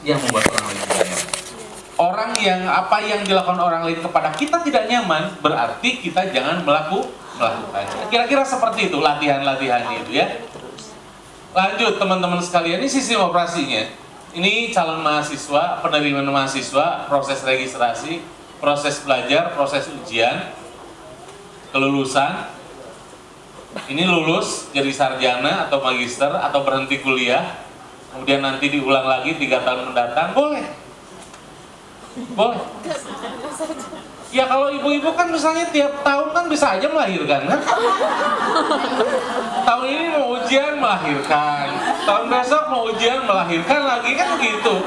yang membuat orang lain tidak nyaman. Orang yang apa yang dilakukan orang lain kepada kita tidak nyaman, berarti kita jangan melakukannya. Kira-kira seperti itu latihan-latihannya itu ya. Lanjut teman-teman sekalian, ini sistem operasinya. Ini calon mahasiswa, penerimaan mahasiswa, proses registrasi, proses belajar, proses ujian, kelulusan. Ini lulus jadi sarjana atau magister atau berhenti kuliah, kemudian nanti diulang lagi 3 tahun mendatang, boleh. Boleh. Ya kalau ibu-ibu kan misalnya tiap tahun kan bisa aja melahirkan kan. Tahun ini mau ujian melahirkan, tahun besok mau ujian melahirkan lagi kan begitu.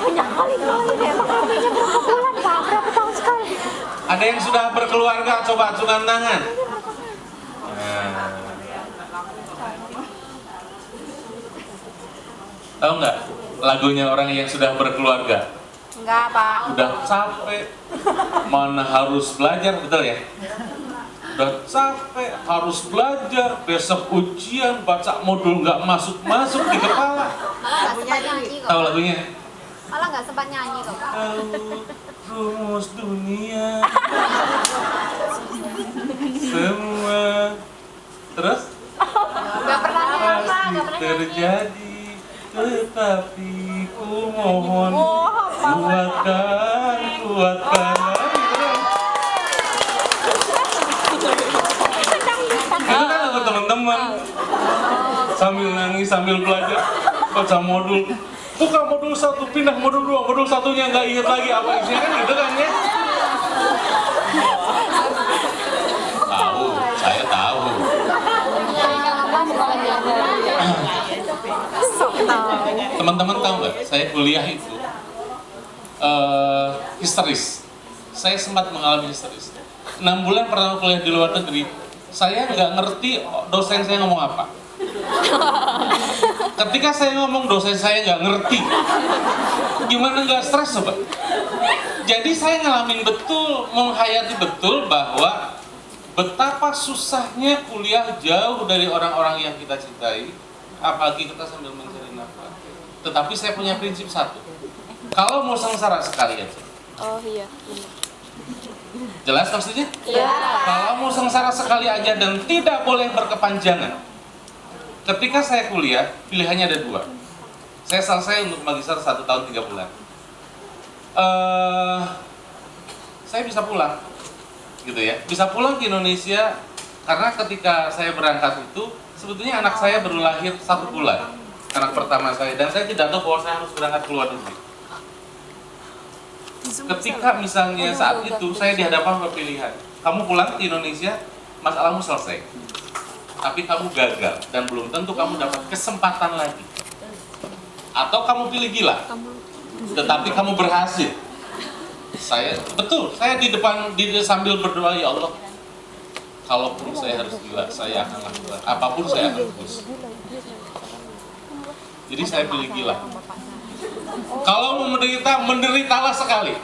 Banyak kali emang hamilnya berapa bulan Pak? Berapa tahun sekali? Ada yang sudah berkeluarga, coba acungkan tangan. Nah. Tahu nggak lagunya orang yang sudah berkeluarga? Enggak Pak. Udah capek, mana harus belajar, betul ya? Udah capek, harus belajar, besok ujian, baca modul nggak masuk-masuk di kepala. Lagunya nyanyi kok. Tahu lagunya? Malah nggak sempat nyanyi kok Pak. Tahu rumus dunia, semua, terus Nggak pernah nyanyi Pak, pasti nggak pernah nyanyi. terjadi, tetapi ku mohon kuatkan itu kan lagu teman-teman sambil nangis sambil belajar baca modul, buka modul 1 pindah modul 2, modul 1-nya nggak inget lagi apa isinya kan gitu kan ya. Tahu, saya tahu. Teman-teman tahu nggak, saya kuliah itu histeris. Saya sempat mengalami histeris. 6 bulan pertama kuliah di luar negeri, saya nggak ngerti dosen saya ngomong apa. Ketika saya ngomong, dosen saya nggak ngerti. Gimana nggak stres coba? Jadi saya ngalamin betul, menghayati betul bahwa betapa susahnya kuliah jauh dari orang-orang yang kita cintai, apalagi kita sambil mencari nafkah. Tetapi saya punya prinsip satu, kalau mau sengsara sekalian. Oh iya. Jelas maksudnya? Iya. Kalau mau sengsara sekali aja dan tidak boleh berkepanjangan. Ketika saya kuliah, pilihannya ada 2. Saya selesai untuk magister 1 tahun 3 bulan. Saya bisa pulang, gitu ya. Bisa pulang ke Indonesia karena ketika saya berangkat itu sebetulnya anak saya baru lahir 1 bulan, anak pertama saya, dan saya tidak tahu bahwa saya harus berangkat ke luar negeri. Ketika misalnya saat itu saya dihadapkan pada pilihan, kamu pulang ke Indonesia, masalahmu selesai, tapi kamu gagal dan belum tentu kamu dapat kesempatan lagi. Atau kamu pilih gila, tetapi kamu berhasil. Saya di depan sambil berdoa, ya Allah, kalaupun saya harus gila, saya akan lakukan apapun, saya akan terus. Jadi saya pilih gila. Kalau mau menderita, menderitalah sekali.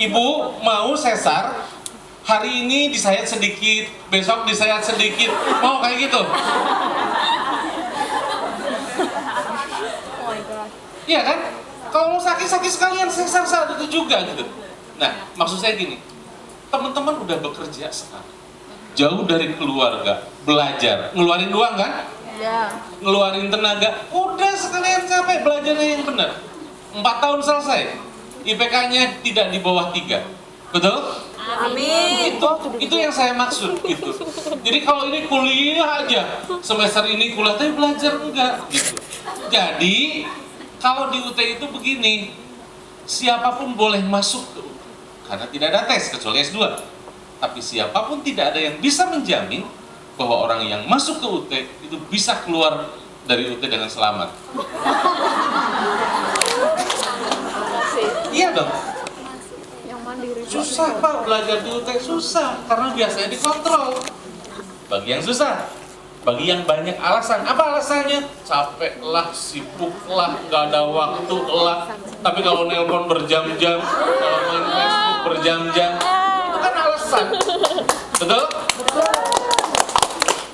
Ibu mau sesar, hari ini disayat sedikit, besok disayat sedikit, mau kayak gitu? Iya kan? Kalau mau sakit-sakit sekalian sesar saat itu juga gitu. Nah, maksud saya gini, teman-teman udah bekerja sekarang, jauh dari keluarga, belajar, ngeluarin uang kan? Ya. Ngeluarin tenaga, udah sekalian capek belajarnya yang benar. 4 tahun selesai, IPK-nya tidak di bawah 3, betul? Amin. Itu yang saya maksud gitu. Jadi kalau ini kuliah aja, semester ini kuliah tapi belajar enggak gitu. Jadi kalau di UT itu begini, siapapun boleh masuk ke UT karena tidak ada tes kecuali S2. Tapi siapapun tidak ada yang bisa menjamin bahwa orang yang masuk ke UT itu bisa keluar dari UT dengan selamat. Iya dong. Susah Pak, belajar di UT susah karena biasanya dikontrol. Bagi yang susah, bagi yang banyak alasan. Apa alasannya? Capek lah, sibuk lah, gak ada waktu lah. Tapi kalau nelpon berjam-jam, kalau main Facebook berjam-jam, itu kan alasan. Betul?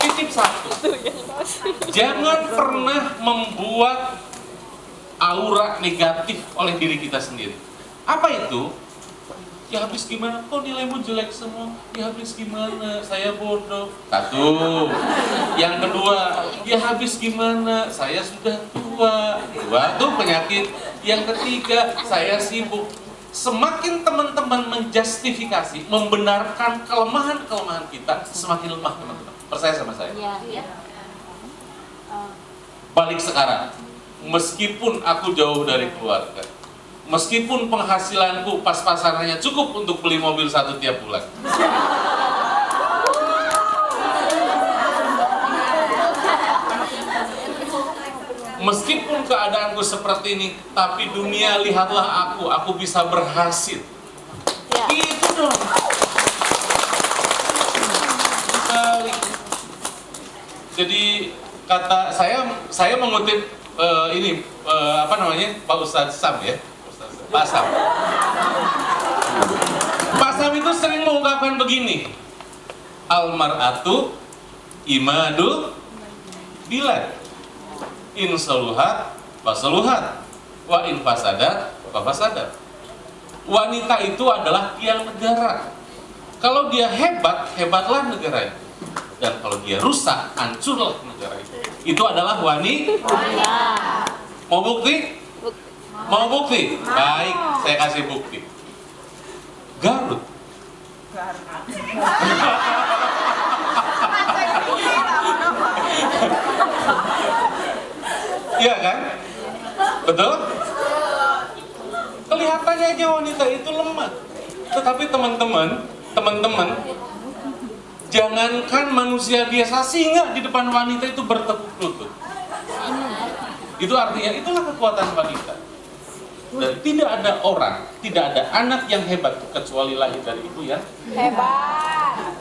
Titip 1, jangan pernah membuat aura negatif oleh diri kita sendiri. Apa itu? Ya habis gimana? Kok nilaimu jelek semua? Ya habis gimana? Saya bodoh. Satu. Yang kedua, ya habis gimana? Saya sudah tua. Dua tuh penyakit. Yang ketiga, saya sibuk. Semakin teman-teman menjustifikasi, membenarkan kelemahan-kelemahan kita, semakin lemah teman-teman. Percaya sama saya. Balik sekarang. Meskipun aku jauh dari keluarga, meskipun penghasilanku pas-pasan hanya cukup untuk beli mobil satu tiap bulan, meskipun keadaanku seperti ini, tapi dunia lihatlah aku bisa berhasil. Itu dong. Jadi kata saya mengutip Pak Ustadz Sam ya, Pak Sam. Pak Sam itu sering mengungkapkan begini, almar'atu imadul bilad, in saluhat fasaluhat, wa in fasadat fasadat. Wanita itu adalah tiang negara. Kalau dia hebat, hebatlah negara itu. Dan kalau dia rusak, hancurlah negara itu. Itu adalah wanita. Mau bukti? Mau bukti? Baik, saya kasih bukti. Garut. Iya kan? Betul? Kelihatannya aja wanita itu lemah. Tetapi teman-teman, jangankan manusia biasa, singa di depan wanita itu bertekuk lutut. Itu artinya itulah kekuatan wanita. Dan tidak ada orang, tidak ada anak yang hebat kecuali lahir dari ibu yang Hebat.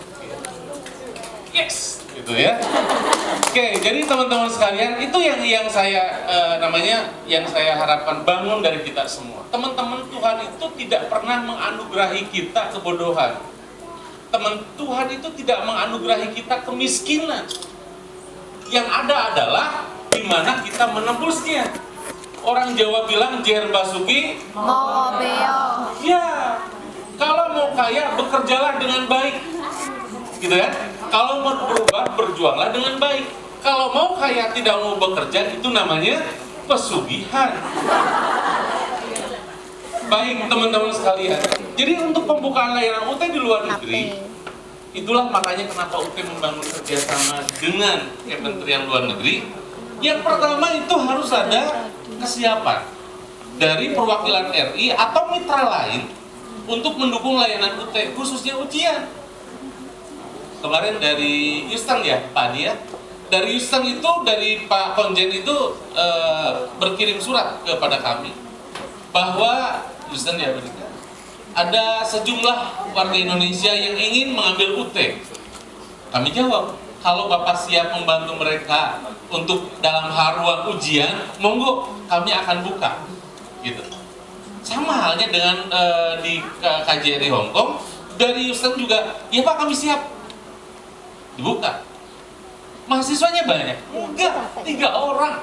yes, gitu ya. Oke, jadi teman-teman sekalian, itu yang saya yang saya harapkan bangun dari kita semua. Teman-teman, Tuhan itu tidak pernah menganugerahi kita kebodohan. Tuhan itu tidak menganugerahi kita kemiskinan. Yang ada adalah di mana kita menembusnya. Orang Jawa bilang jer basuki Ngobeo. ya, kalau mau kaya bekerjalah dengan baik, gitu kan? Kalau mau berubah berjuanglah dengan baik. Kalau mau kaya tidak mau bekerja, itu namanya pesugihan. Baik teman-teman sekalian, jadi untuk pembukaan layanan UT di luar negeri, itulah makanya kenapa UT membangun kerjasama dengan Kementerian Luar Negeri. Yang pertama itu harus ada kesiapan dari perwakilan RI atau mitra lain untuk mendukung layanan UT, khususnya ujian. Kemarin dari Houston ya, Pak Adi ya, dari Houston itu, dari Pak Konjen itu berkirim surat kepada kami bahwa Houston ya benar, ada sejumlah warga Indonesia yang ingin mengambil UT. Kami jawab, kalau Bapak siap membantu mereka untuk dalam haruan ujian, monggo, kami akan buka, gitu. Sama halnya dengan di KJRI Hong Kong, dari Houston juga, ya Pak kami siap, dibuka. Mahasiswanya banyak? Enggak, 3 orang.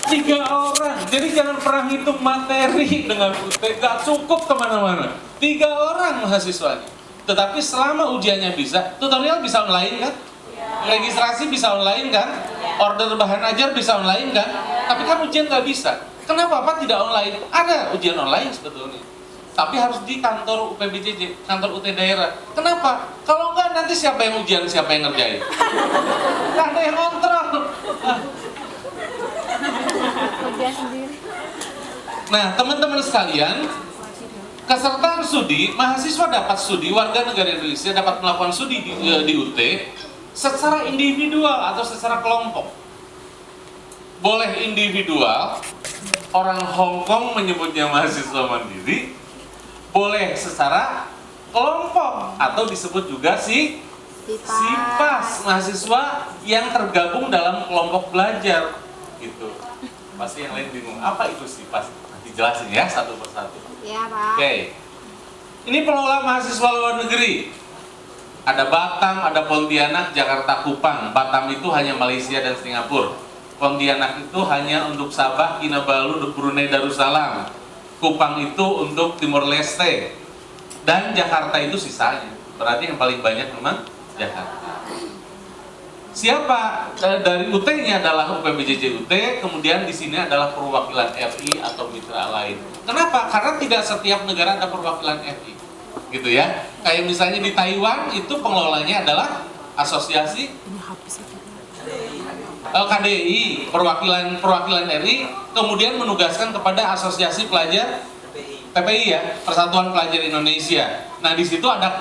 3 orang. Jadi jangan pernah hitung materi dengan UT, gak cukup kemana-mana. 3 orang mahasiswanya. Tetapi selama ujiannya bisa, tutorial bisa online kan? Registrasi bisa online kan? Order bahan ajar bisa online kan? Tapi kan ujian gak bisa. Kenapa Pak tidak online? Ada ujian online sebetulnya. Tapi harus di kantor UPBJJ, kantor UT daerah. Kenapa? Kalau enggak nanti siapa yang ujian, siapa yang ngerjain? Gak ada yang kontrol. Nah, teman-teman sekalian, kesertaan studi, mahasiswa dapat studi, warga negara Indonesia dapat melakukan studi di UT secara individual atau secara kelompok. Boleh individual, orang Hong Kong menyebutnya mahasiswa mandiri, boleh secara kelompok atau disebut juga SIPAS, mahasiswa yang tergabung dalam kelompok belajar, gitu. Pasti yang lain bingung, apa itu SIPAS? Nanti jelasin ya satu persatu. Iya Pak. Oke. Ini pengelola mahasiswa luar negeri. Ada Batam, ada Pontianak, Jakarta, Kupang. Batam itu hanya Malaysia dan Singapura. Pontianak itu hanya untuk Sabah, Kinabalu, Brunei Darussalam. Kupang itu untuk Timor Leste. Dan Jakarta itu sisanya. Berarti yang paling banyak memang Jakarta. Siapa dari UT-nya adalah UPBJJ UT, kemudian di sini adalah perwakilan RI atau mitra lain. Kenapa? Karena tidak setiap negara ada perwakilan RI, gitu ya. Kayak misalnya di Taiwan itu pengelolanya adalah asosiasi KDI, perwakilan RI, kemudian menugaskan kepada asosiasi pelajar PPI ya, Persatuan Pelajar Indonesia. Nah di situ ada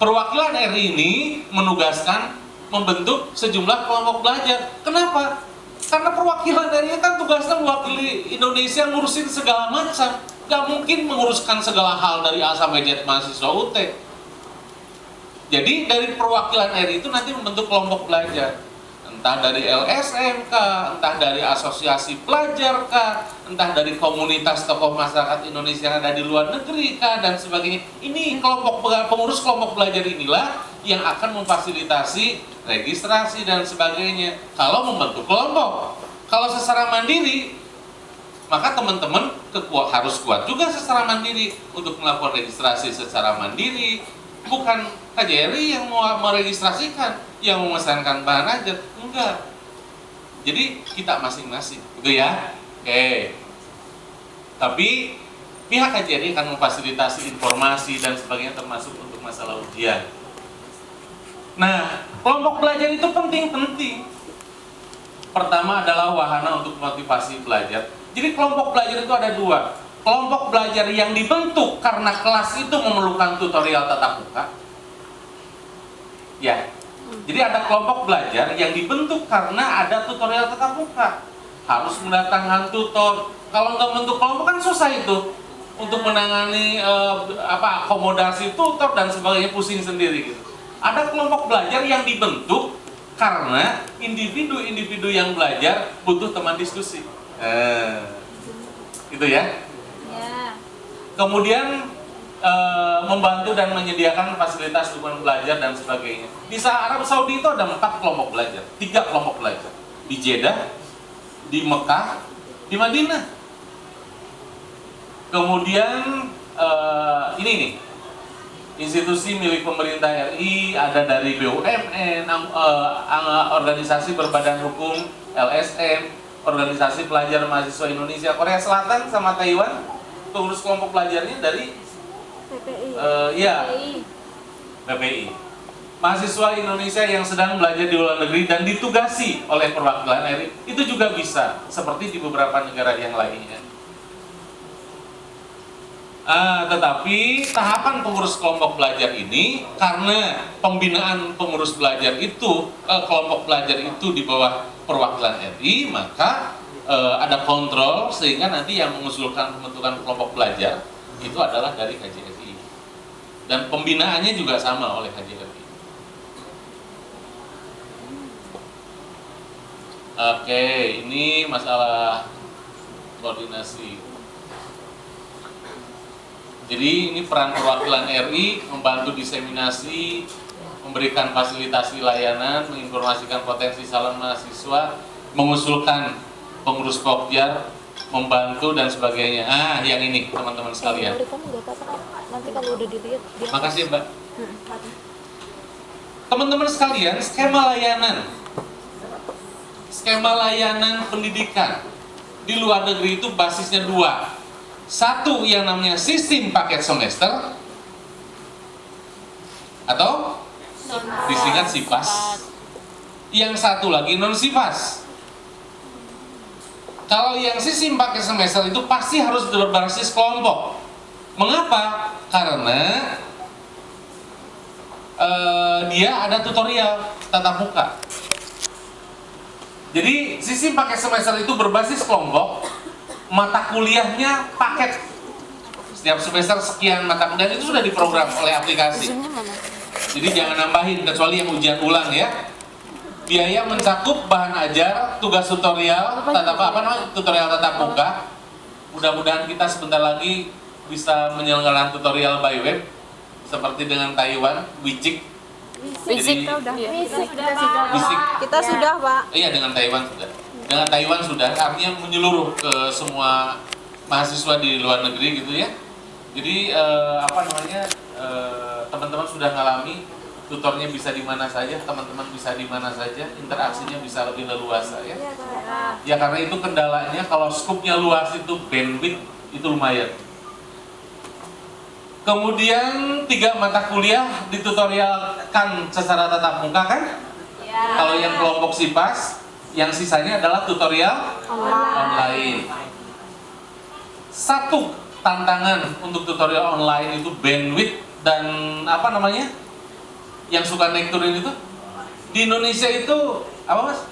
perwakilan RI ini menugaskan membentuk sejumlah kelompok belajar. Kenapa? Karena perwakilan RI kan tugasnya mewakili Indonesia ngurusin segala macam. Gak mungkin menguruskan segala hal dari A sampai Z mahasiswa UT. Jadi dari perwakilan RI itu nanti membentuk kelompok belajar. Entah dari LSM kah, entah dari asosiasi pelajar kah, entah dari komunitas tokoh masyarakat Indonesia yang ada di luar negeri kah, dan sebagainya. Ini pengurus kelompok belajar inilah yang akan memfasilitasi registrasi dan sebagainya kalau membentuk kelompok. Kalau secara mandiri, maka teman-teman harus kuat juga secara mandiri untuk melakukan registrasi secara mandiri. Bukan KJRI yang mau meregistrasikan, yang memesankan bahan aja, enggak. Jadi kita masing-masing, gitu ya. Oke. Tapi pihak KJRI akan memfasilitasi informasi dan sebagainya termasuk untuk masalah ujian. Nah, kelompok belajar itu penting-penting. Pertama adalah wahana untuk motivasi belajar. Jadi kelompok belajar itu ada dua. Kelompok belajar yang dibentuk karena kelas itu memerlukan tutorial tatap muka. Ya. Jadi ada kelompok belajar yang dibentuk karena ada tutorial tatap muka. Harus mendatangkan tutor. Kalau nggak bentuk kelompok kan susah itu untuk menangani akomodasi tutor dan sebagainya, pusing sendiri gitu. Ada kelompok belajar yang dibentuk karena individu-individu yang belajar butuh teman diskusi. Gitu ya. Kemudian membantu dan menyediakan fasilitas dukungan belajar dan sebagainya. Di Arab Saudi itu ada 4 kelompok belajar, 3 kelompok belajar. Di Jeddah, di Mekah, di Madinah. Kemudian ini nih, institusi milik pemerintah RI, ada dari BUMN, organisasi berbadan hukum, LSM, organisasi pelajar mahasiswa Indonesia, Korea Selatan sama Taiwan. Pengurus kelompok belajarnya dari PPI. Mahasiswa Indonesia yang sedang belajar di luar negeri dan ditugasi oleh perwakilan RI itu juga bisa, seperti di beberapa negara yang lainnya. Tetapi tahapan pengurus kelompok belajar ini, karena pembinaan pengurus belajar itu, kelompok belajar itu di bawah perwakilan RI, maka ada kontrol sehingga nanti yang mengusulkan pembentukan kelompok belajar itu adalah dari KJRI dan pembinaannya juga sama oleh KJRI. Oke, ini masalah koordinasi. Jadi ini peran perwakilan RI membantu diseminasi, memberikan fasilitasi layanan, menginformasikan potensi calon mahasiswa, mengusulkan pengurus Pokjar, membantu dan sebagainya. Yang ini teman-teman sekalian. Nanti kalau udah dilihat. Makasih Mbak. Teman-teman sekalian, skema layanan pendidikan di luar negeri itu basisnya 2. Satu yang namanya sistem paket semester atau disingkat SIPAS. Yang satu lagi non SIPAS. Kalau yang sistem paket semester itu pasti harus berbasis kelompok. Mengapa? Karena dia ada tutorial tatap muka. Jadi sistem paket semester itu berbasis kelompok, mata kuliahnya paket. Setiap semester sekian mata kuliah itu sudah diprogram oleh aplikasi. Jadi jangan nambahin kecuali yang ujian ulang ya. Biaya mencakup bahan ajar, tugas tutorial, tutorial tatap muka. Mudah-mudahan kita sebentar lagi bisa menyelenggarakan tutorial by web seperti dengan Taiwan, Wijik Fisik udah. fisik. Kita sudah, Pak. Iya, dengan Taiwan sudah. Dengan Taiwan sudah, artinya menyeluruh ke semua mahasiswa di luar negeri gitu ya. Jadi teman-teman sudah ngalami, tutornya bisa di mana saja, teman-teman bisa di mana saja, interaksinya bisa lebih leluasa ya. Ya karena itu kendalanya kalau skupnya luas itu bandwidth itu lumayan. Kemudian 3 mata kuliah ditutorialkan secara tatap muka kan? Kalau yang kelompok SIPAS, yang sisanya adalah tutorial online. Satu tantangan untuk tutorial online itu bandwidth dan yang suka naik turun itu di Indonesia itu apa mas?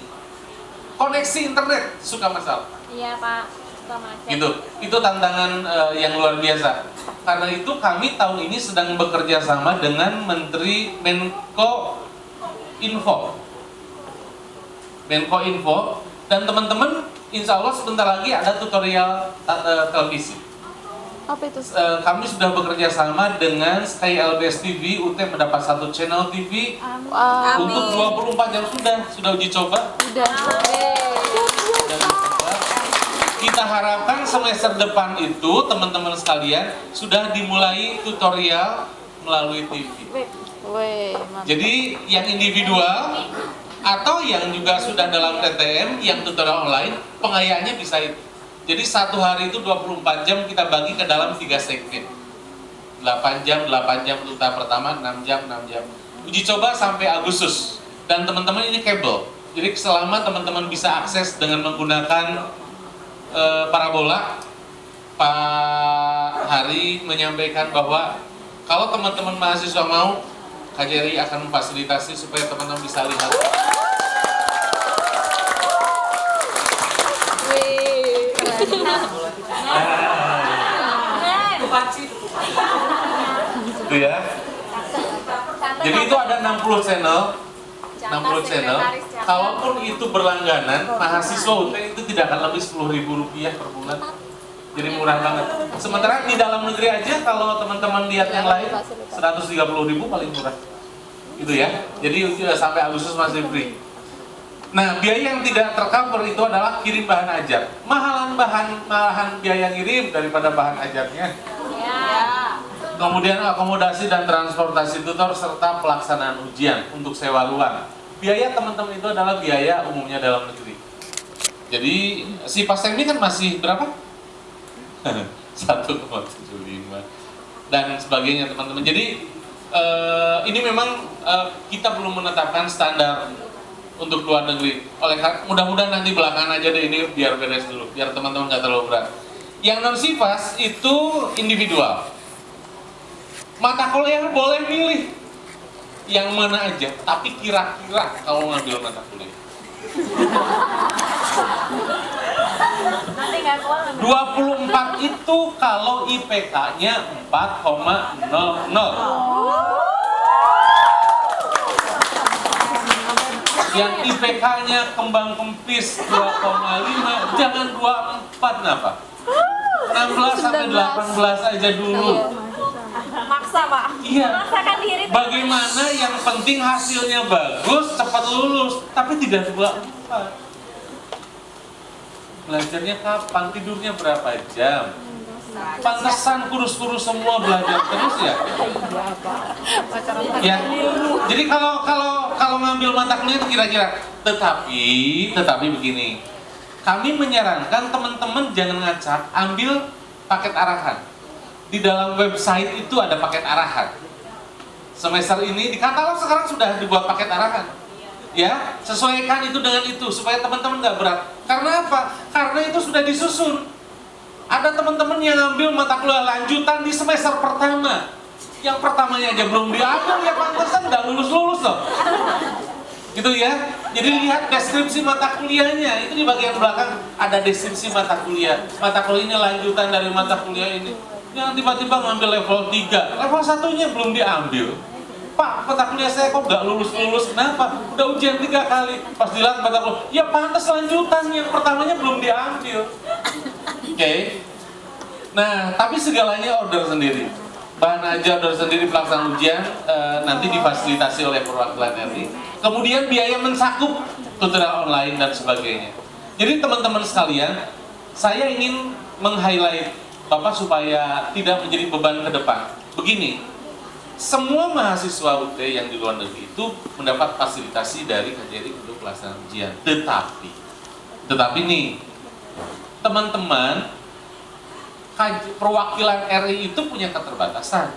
Koneksi internet suka masalah. Iya Pak, suka macet. Gitu. Itu tantangan yang luar biasa. Karena itu kami tahun ini sedang bekerja sama dengan Menteri Menko Info dan teman-teman insya Allah sebentar lagi ada tutorial televisi. Apa itu? Kami sudah bekerja sama dengan Sky LBS TV, UT mendapat 1 channel TV untuk 24 jam sudah uji coba. Udah. Kita harapkan semester depan itu teman-teman sekalian sudah dimulai tutorial melalui TV. Jadi yang individual atau yang juga sudah dalam TTM yang tutorial online pengayaannya bisa itu. Jadi satu hari itu 24 jam kita bagi ke dalam 3 segmen. 8 jam untuk tahap pertama, 6 jam. Uji coba sampai Agustus. Dan teman-teman ini kabel. Jadi selama teman-teman bisa akses dengan menggunakan parabola, Pak Hari menyampaikan bahwa kalau teman-teman mahasiswa mau, KJRI akan memfasilitasi supaya teman-teman bisa lihat. Itu ya. Jadi itu ada 60 channel. Kalaupun itu berlangganan, mahasiswa UT itu tidak akan lebih Rp10.000 per bulan. Jadi murah banget. Sementara di dalam negeri aja kalau teman-teman lihat yang lain 130.000 paling murah. Itu ya. Jadi sampai Agustus masih free. Nah, biaya yang tidak tercover itu adalah kirim bahan ajar. Malahan biaya ngirim daripada bahan ajarnya. Kemudian akomodasi dan transportasi tutor serta pelaksanaan ujian untuk sewa ruang. Biaya teman-teman itu adalah biaya umumnya dalam negeri. Jadi si Pastemni kan masih berapa? 1,75 dan sebagainya teman-teman. Jadi ini memang kita belum menetapkan standar untuk luar negeri. Mudah-mudahan nanti belakangan aja deh ini biar beres dulu, biar teman-teman nggak terlalu berat. Yang non SIPAS itu individual. Mata kuliah boleh milih yang mana aja, tapi kira-kira kalau ngambil mata kuliah. 24 itu kalau IPK-nya 4,00. Yang IPK-nya kembang kempis 2,5, jangan 24 kenapa? 16 sampai 18 aja dulu. Maksa, Pak. Iya. Maksakan diri. Bagaimana yang penting hasilnya bagus, cepat lulus, tapi tidak 24. Belajarnya kapan? Tidurnya berapa jam? Pantesan kurus-kurus semua belajar terus ya. Ya. Jadi kalau ngambil mata kuliah itu kira-kira, tetapi begini. Kami menyarankan teman-teman jangan ngacak, ambil paket arahan. Di dalam website itu ada paket arahan. Semester ini di katalog sekarang sudah dibuat paket arahan. Ya, sesuaikan itu dengan itu supaya teman-teman nggak berat. Karena apa? Karena itu sudah disusun. Ada teman-teman yang ngambil mata kuliah lanjutan di semester pertama. Yang pertamanya aja belum diambil, ya pantesan nggak lulus-lulus loh. Gitu ya. Jadi lihat deskripsi mata kuliahnya. Itu di bagian belakang ada deskripsi mata kuliah. Mata kuliah ini lanjutan dari mata kuliah ini. Yang tiba-tiba ngambil level 3. Level 1-nya belum diambil. Pak, mata kuliah saya kok nggak lulus-lulus, kenapa? Udah ujian 3 kali, pas dilihat mata kuliah, ya pantas lanjutan, yang pertamanya belum diambil. Oke. Nah, tapi segalanya order sendiri. bahan ajar dan sendiri pelaksanaan ujian nanti difasilitasi oleh perwakilan RI. Kemudian biaya mencakup tutorial online dan sebagainya. Jadi teman-teman sekalian, saya ingin meng-highlight Bapak supaya tidak menjadi beban ke depan. Begini, semua mahasiswa UT yang di luar negeri itu mendapat fasilitasi dari KJRI untuk pelaksanaan ujian. Tetapi nih, teman-teman, perwakilan RI itu punya keterbatasan.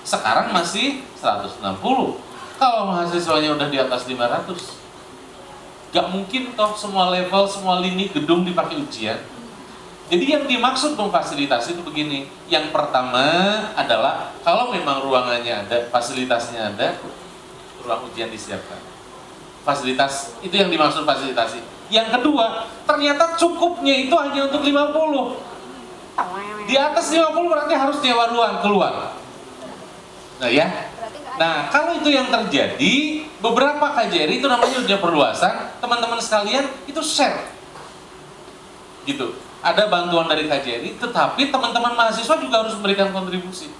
Sekarang masih 160. Kalau mahasiswanya udah di atas 500, gak mungkin toh semua level, semua lini gedung dipakai ujian. Jadi yang dimaksud memfasilitasi itu begini. Yang pertama adalah kalau memang ruangannya ada, fasilitasnya ada, ruang ujian disiapkan. Fasilitas, itu yang dimaksud fasilitasi. Yang kedua, ternyata cukupnya itu hanya untuk 50. Di atas 50 berarti harus nyewa ruang keluar. Nah ya. Nah, kalau itu yang terjadi, beberapa KJRI itu namanya ujian perluasan, teman-teman sekalian itu share. Gitu. Ada bantuan dari KJRI, tetapi teman-teman mahasiswa juga harus memberikan kontribusi.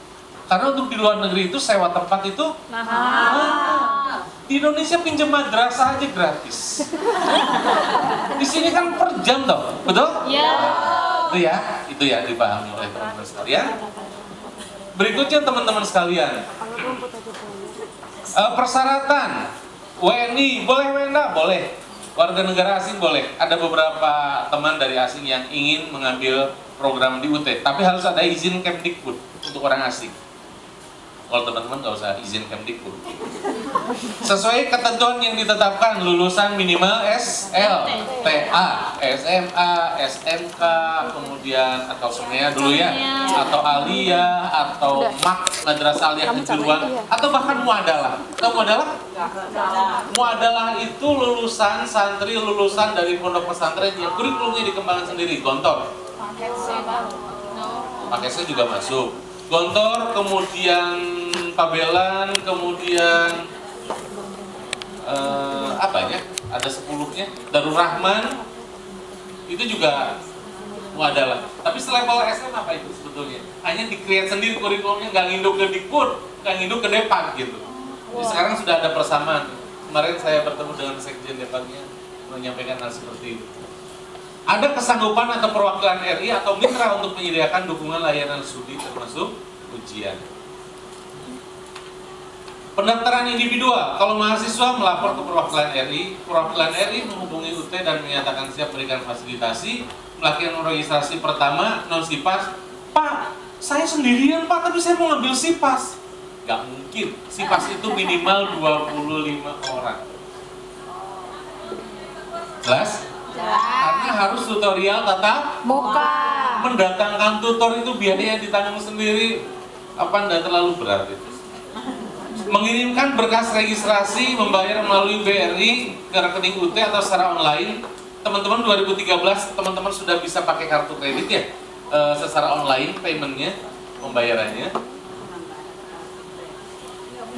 Karena untuk di luar negeri itu sewa tempat itu mahal. Di Indonesia pinjam madrasah aja gratis. Di sini kan per jam toh, betul? Iya. Itu ya dipahami oleh teman-teman sekalian. Berikutnya teman-teman sekalian, persyaratan WNI boleh WNA boleh. Warga negara asing boleh. Ada beberapa teman dari asing yang ingin mengambil program di UT, tapi harus ada izin Kemdikbud untuk orang asing. Kalau teman-teman nggak usah izin Kemdikbud. Sesuai ketentuan yang ditetapkan, lulusan minimal SLTA, SMA, SMK, kemudian atau SEMEA dulu ya, atau Aliyah, atau MAK, Madrasah Aliyah Kejuruan, atau bahkan Muadalah. Tahu Muadalah? Muadalah itu lulusan santri, lulusan dari pondok pesantren yang kurikulumnya dikembangkan sendiri, Gontor. Pakesnya juga masuk. Gontor, kemudian Pabelan, kemudian apanya? Ada 10-nya. Darul Rahman, itu juga Muadalah. Tapi selevel SM apa itu sebetulnya? Hanya di-create sendiri kurikulumnya, nggak nginduk ke Dikbud, nggak nginduk ke Depak gitu. Jadi sekarang sudah ada persamaan. Kemarin saya bertemu dengan Sekjen Depaknya menyampaikan hal seperti itu. Ada kesanggupan atau perwakilan RI atau mitra untuk menyediakan dukungan layanan studi termasuk ujian. Pendaftaran individual, kalau mahasiswa melapor ke perwakilan RI menghubungi UT dan menyatakan siap berikan fasilitasi, melakukan registrasi pertama, non-SIPAS. Pak, saya sendirian Pak, tapi saya mau ngambil SIPAS. Gak mungkin, SIPAS itu minimal 25 orang. Jelas? Karena harus tutorial tatap Muka. mendatangkan tutor itu biayanya ditanggung sendiri. Apa enggak terlalu berat itu? Mengirimkan berkas registrasi membayar melalui BRI ke rekening UT atau secara online. Teman-teman 2013 teman-teman sudah bisa pakai kartu kredit ya, secara online paymentnya, pembayarannya.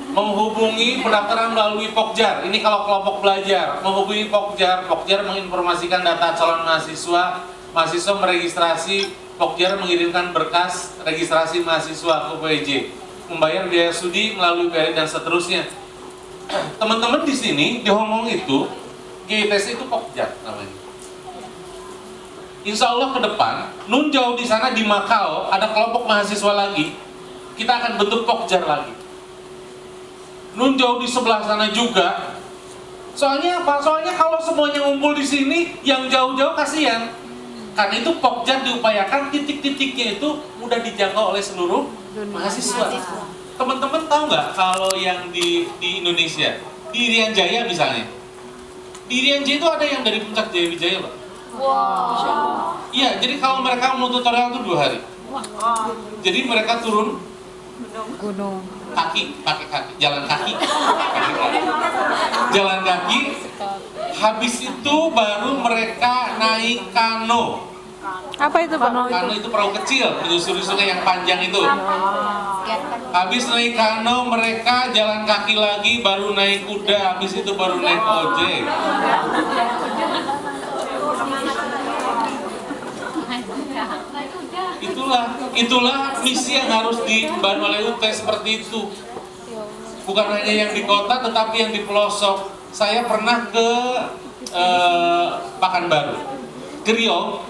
Menghubungi pendaftaran melalui Pokjar. Ini kalau kelompok belajar, menghubungi Pokjar. Pokjar menginformasikan data calon mahasiswa. Mahasiswa meregistrasi, Pokjar mengirimkan berkas registrasi mahasiswa ke PJ. Membayar biaya studi melalui BRI dan seterusnya. Teman-teman di sini di Hong Kong itu GITC itu Pokjar namanya. Insya Allah ke depan, nun jauh di sana di Macau ada kelompok mahasiswa lagi. Kita akan bentuk Pokjar lagi. Nun jauh di sebelah sana juga. Soalnya apa? Soalnya kalau semuanya ngumpul di sini, yang jauh-jauh kasihan. Karena itu Pokjar diupayakan titik-titiknya itu mudah dijangkau oleh seluruh mahasiswa. Teman-teman tahu nggak kalau yang di Indonesia, di Irian Jaya misalnya, di Irian Jaya itu ada yang dari Puncak Jaya Wijaya, Pak. Wow. Iya, jadi kalau mereka mau tutorial itu 2 hari. Jadi mereka turun Gunung. pakai kaki, jalan kaki, jalan kaki. Habis itu baru mereka naik kano. Apa itu Pak? Kano itu perahu kecil menyusuri sungai yang panjang itu. Habis naik kano mereka jalan kaki lagi, baru naik kuda. Habis itu baru naik ojek. Itulah Itulah misi yang harus diemban oleh UT seperti itu. Bukan hanya yang di kota, tetapi yang di pelosok. Saya pernah ke Pekanbaru, ke Riau.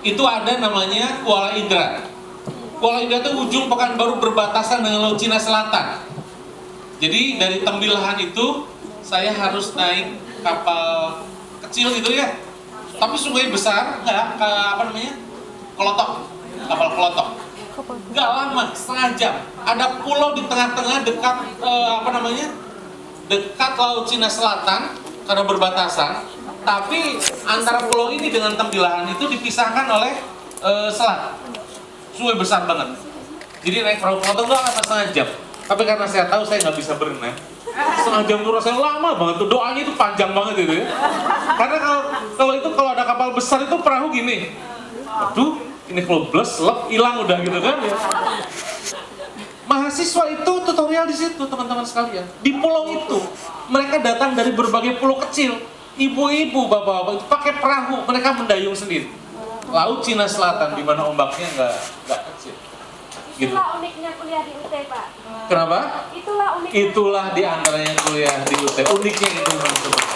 Itu ada namanya Kuala Indra. Kuala Indra itu ujung Pekanbaru berbatasan dengan Laut Cina Selatan. Jadi dari Tembilahan itu saya harus naik kapal kecil gitu ya. Tapi sungai besar, kelotok, kapal kelotok. Nggak lama, setengah jam. Ada pulau di tengah-tengah dekat dekat Laut Cina Selatan karena berbatasan. Tapi antara pulau ini dengan Tembilahan itu dipisahkan oleh selat. Sungai besar banget. Jadi naik perahu kelotok nggak lama, setengah jam. Tapi karena saya tahu saya nggak bisa berenang, setengah jam itu rasanya lama banget tuh, doanya itu panjang banget itu ya. Karena kalau ada kapal besar itu perahu gini, aduh ini kalau lep hilang udah gitu kan ya. Mahasiswa itu tutorial di situ teman-teman sekalian. Di pulau itu mereka datang dari berbagai pulau kecil, ibu-ibu, bapak-bapak itu pakai perahu, mereka mendayung sendiri. Laut Cina Selatan di mana ombaknya nggak kecil. Gitu. Itulah uniknya kuliah di UT, Pak. Kenapa? Itulah uniknya. Itulah diantaranya kuliah di UT. Uniknya itu memang seperti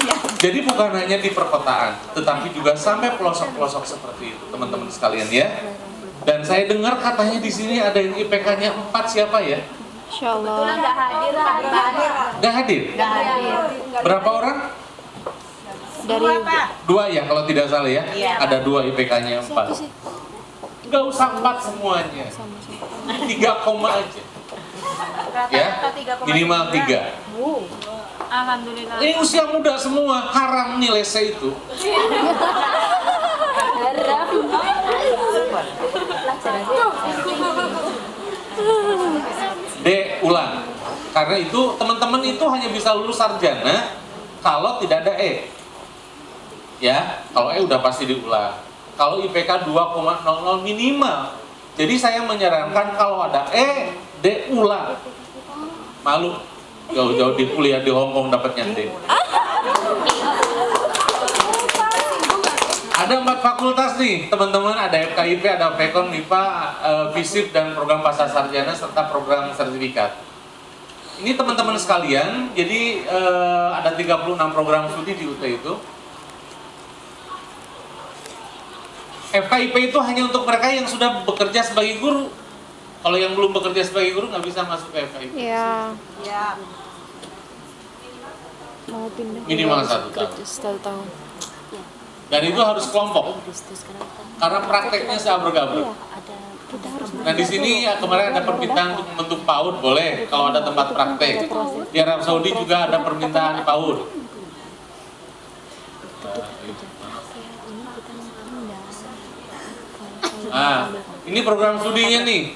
itu. Jadi bukan hanya di perkotaan, tetapi juga sampai pelosok-pelosok seperti itu, teman-teman sekalian ya. Dan saya dengar katanya di sini ada yang IPK-nya 4, siapa ya? Insya Allah. Kebetulan nggak hadir, Pak. Nggak hadir? Berapa orang? Dari 2 ya kalau tidak salah ya. Ada 2 IPK-nya 4. Nggak usah 4 semuanya. 3 koma aja. Ya, minimal 3. Alhamdulillah. Ini usia muda semua, haram nih lese itu. D, ulang. Karena itu teman-teman itu hanya bisa lulus sarjana kalau tidak ada E. Ya, kalau E udah pasti diulang. Kalau IPK 2,00 minimal. Jadi saya menyarankan kalau ada E, D ulang. Malu jauh-jauh di kuliah di Hong Kong dapatnya D. Ada 4 fakultas nih, teman-teman. Ada FKIP, ada Vkon, MIPA, FISIP, dan program pasca sarjana serta program sertifikat. Ini teman-teman sekalian, jadi ada 36 program studi di UT itu. FKIP itu hanya untuk mereka yang sudah bekerja sebagai guru. Kalau yang belum bekerja sebagai guru nggak bisa masuk ke FKIP. ya Ya. mau pindah Minimal 1 tahun. 1 tahun. Dan itu harus kelompok. Karena prakteknya seabrek-abrek. Kita harus Nah di sini ya, kemarin ada permintaan untuk membentuk PAUD, boleh kalau ada tempat praktek. Di Arab Saudi juga ada permintaan PAUD. Nah, ini program studinya nih.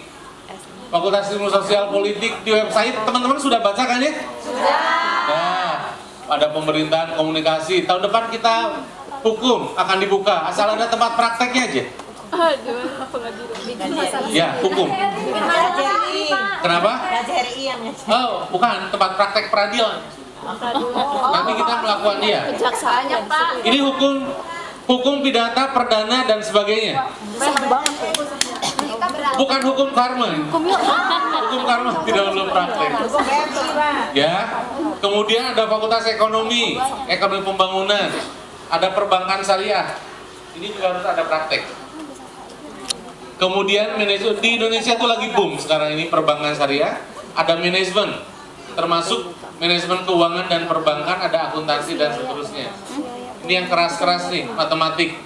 Fakultas Ilmu Sosial Politik di website teman-teman sudah baca kan ya? Sudah. Nah, ada pemerintahan komunikasi. Tahun depan kita hukum akan dibuka, asal ada tempat prakteknya aja. Ya, hukum. Kenapa? Oh, bukan tempat praktek peradilan. Nanti kita melakukan dia. Kejaksaannya, Pak. Ini hukum pidana, perdana dan sebagainya. Bukan hukum karma. Hukum karma tidak perlu praktek. Ya. Kemudian ada Fakultas Ekonomi Pembangunan. Ada perbankan syariah. Ini juga harus ada praktek. Kemudian manajemen di Indonesia itu lagi boom sekarang ini perbankan syariah. Ada manajemen, termasuk manajemen keuangan dan perbankan, ada akuntansi dan seterusnya. Ini yang keras-keras nih, matematik,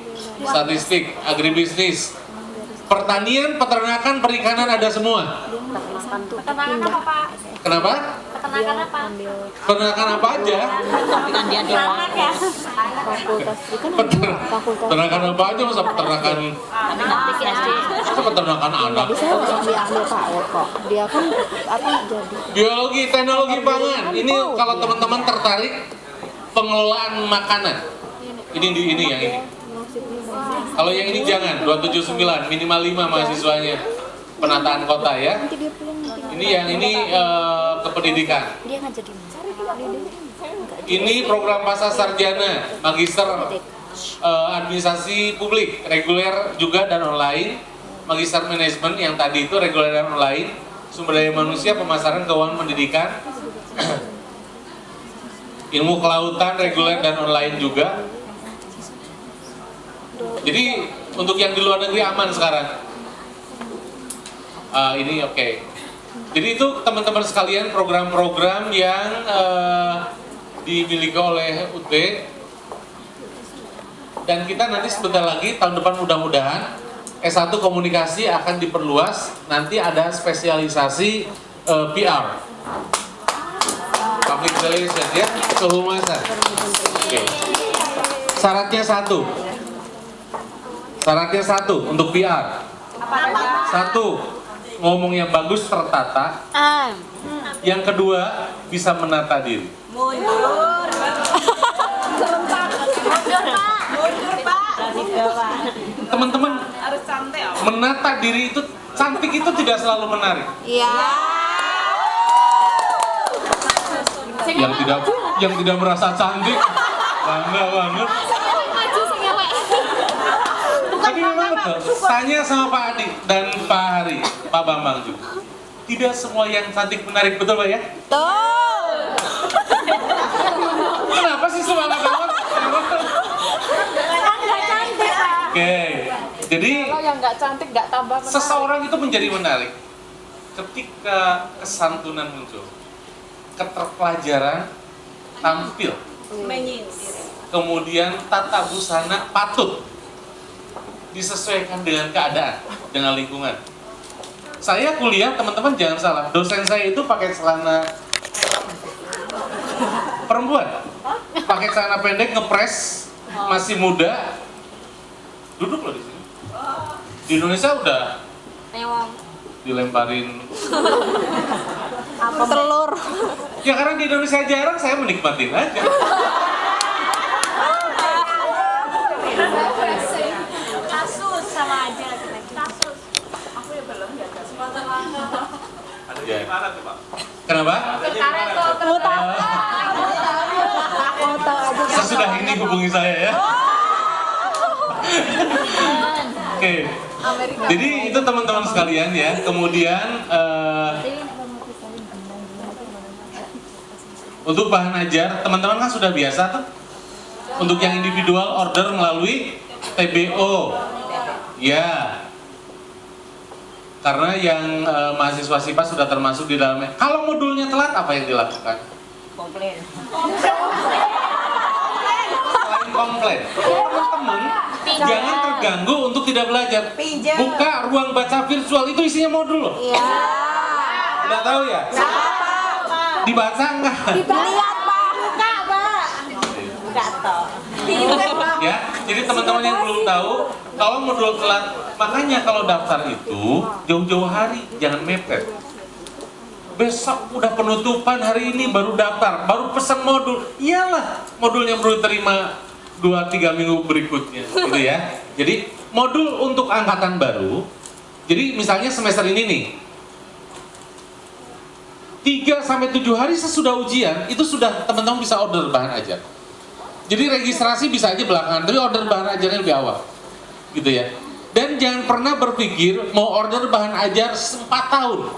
statistik, agribisnis, pertanian, peternakan, perikanan ada semua. Peternakan apa, Pak? Kenapa? Peternakan apa? Peternakan apa aja? Anak ya. Peternakan apa aja, masa peternakan anak? Saya udah diambil PAUD kok. Dia kan jadi Biologi, teknologi pangan. Ini kalau teman-teman tertarik pengelolaan makanan. Ini yang ini. Kalau yang ini jangan, 279 minimal 5 mahasiswanya. Penataan kota ya. Ini yang ini kependidikan. dia nggak jadi Ini program pasca sarjana, magister administrasi publik, reguler juga dan online. Magister Manajemen yang tadi itu reguler dan online, sumber daya manusia, pemasaran, keuangan, pendidikan, ilmu kelautan, reguler dan online juga. Jadi untuk yang di luar negeri aman sekarang. Ini oke. Jadi itu teman-teman sekalian program-program yang dimiliki oleh UT. Dan kita nanti sebentar lagi tahun depan mudah-mudahan S1 komunikasi akan diperluas. Nanti ada spesialisasi PR, public relations ya, kehumasan. Oke. Syaratnya satu untuk PR. Satu, ngomong yang bagus tertata. Yang kedua, bisa menata diri. Mundur Pak. Teman-teman, Harus cantik. menata diri itu, cantik itu tidak selalu menarik. Iya. Yang tidak merasa cantik, bangga banget. Tapi memang betul, tanya sama Pak Adi dan Pak Hari, Pak Bambang juga. Tidak semua yang cantik menarik, betul Pak ya? Tuh. Kenapa sih semangat banget? Nggak cantik, Pak. Oke, jadi Kalau yang nggak cantik nggak tambah menarik. seseorang itu menjadi menarik ketika kesantunan muncul, keterpelajaran tampil, Menyindir. kemudian tata busana patut disesuaikan dengan keadaan, dengan lingkungan. Saya kuliah, teman-teman jangan salah, dosen saya itu pakai celana perempuan, pakai celana pendek, ngepres, masih muda, duduk loh di sini. Di Indonesia udah dilemparin. Telur. Ya karena di Indonesia jarang, saya menikmatin aja. Kasus sama aja. Kasus. Aku ya belum nggak ada sepotong. Ya. Kenapa? Karet kok Foto aja. Sesudah ini hubungi saya ya. Oke. Jadi itu teman-teman sekalian ya. Kemudian untuk bahan ajar, teman-teman kan sudah biasa tuh. Untuk yang individual order melalui TBO. Ya. Karena yang mahasiswa SIPA sudah termasuk di dalamnya. Kalau modulnya telat, apa yang dilakukan? komplain. Selain komplain, teman-teman jangan terganggu untuk tidak belajar. Buka ruang baca virtual, itu isinya modul loh. Iya. Udah tahu ya? Dibaca enggak? Dilihat, Pak. Buka, Pak. Buka toh. Ya, jadi teman-teman yang belum tahu, kalau modul telat, makanya kalau daftar itu jauh-jauh hari, jangan mepet. Besok udah penutupan, hari ini baru daftar, baru pesan modul. Iyalah, modulnya baru terima 2-3 minggu berikutnya, gitu ya. Jadi modul untuk angkatan baru. Jadi misalnya semester ini nih, 3-7 hari sesudah ujian, itu sudah teman-teman bisa order bahan ajar. Jadi registrasi bisa aja belakangan, tapi order bahan ajarnya lebih awal, gitu ya. Dan jangan pernah berpikir mau order bahan ajar 4 tahun.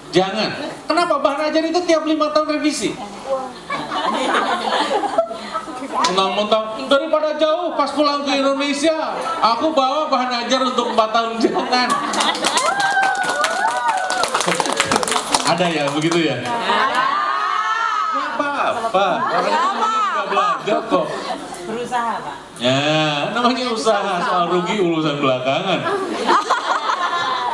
Jangan. Kenapa? Bahan ajar itu tiap 5 tahun revisi. Mentang-mentang daripada jauh pas pulang ke Indonesia, aku bawa bahan ajar untuk 4 tahun. Jangan. Ada ya begitu ya? Apa-apa. Orang nggak belajar kok. Berusaha, Pak. Ya, namanya usaha, soal rugi urusan belakangan.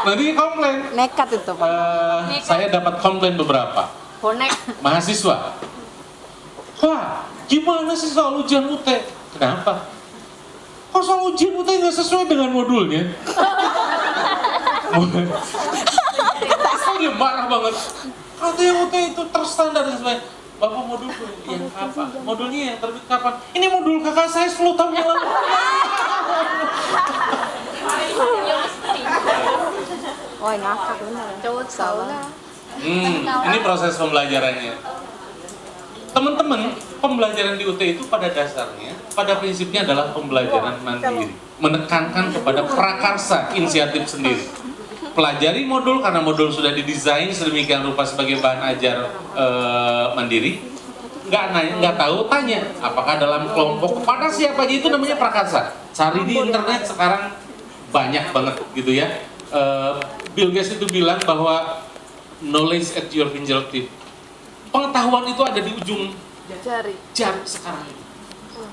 Nanti komplain. Nekat itu, Pak. Saya dapat komplain beberapa Bonek. mahasiswa. Pak, gimana sih soal ujian UT? Kenapa? Kok soal ujian UT nggak sesuai dengan modulnya? Dia marah banget. Katanya UT itu terstandar sesuai. Bapak modul yang apa? Modulnya yang terbit kapan? Ini modul kakak saya 10 tahun yang lalu. Wah, ngakak bener. Cowok salah. Ini proses pembelajarannya. Teman-teman, pembelajaran di UT itu pada dasarnya pada prinsipnya adalah pembelajaran mandiri, menekankan kepada prakarsa inisiatif sendiri. Pelajari modul karena modul sudah didesain sedemikian rupa sebagai bahan ajar mandiri. Nggak tahu, tanya apakah dalam kelompok kepada siapa aja, itu namanya prakarsa. Cari di internet sekarang banyak banget gitu ya. Bill Gates itu bilang bahwa knowledge at your fingertip, pengetahuan itu ada di ujung jari sekarang ini.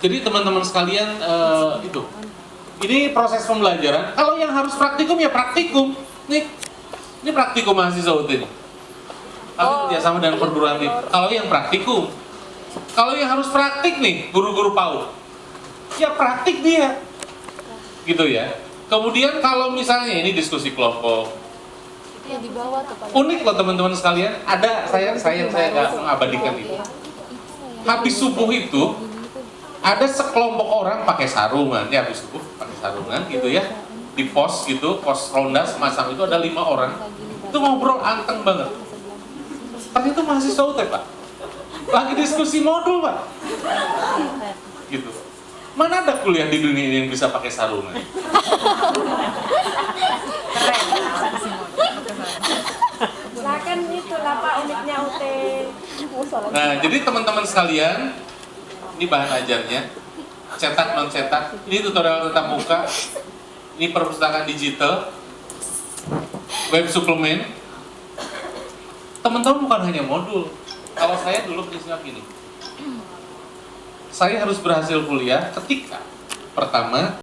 Jadi teman-teman sekalian, ini proses pembelajaran. Kalau yang harus praktikum ya praktikum. Ini praktikum mahasiswa UT ini. Kami kerjasama dengan perguruan tinggi. Kalau yang praktikum, kalau yang harus praktik nih, guru-guru PAUD, ya praktik dia, gitu ya. Kemudian kalau misalnya ini diskusi kelompok, unik loh teman-teman sekalian. Ada saya nggak mengabadikan itu. Habis subuh itu ada sekelompok orang pakai sarungan, ya habis subuh pakai sarungan gitu ya, di pos gitu, pos ronda semasang itu ada 5 orang, itu ngobrol anteng banget. Ternyata mahasiswa UT, Pak, lagi diskusi modul, Pak, gitu. Mana ada kuliah di dunia ini yang bisa pakai sarungan? Lah kan itulah Pak uniknya UT. Nah, jadi teman-teman sekalian, ini bahan ajarnya, cetak non cetak, ini tutorial tatap muka, ini perpustakaan digital, web suplemen. Teman-teman bukan hanya modul. Kalau saya dulu prinsipnya gini, saya harus berhasil kuliah ketika pertama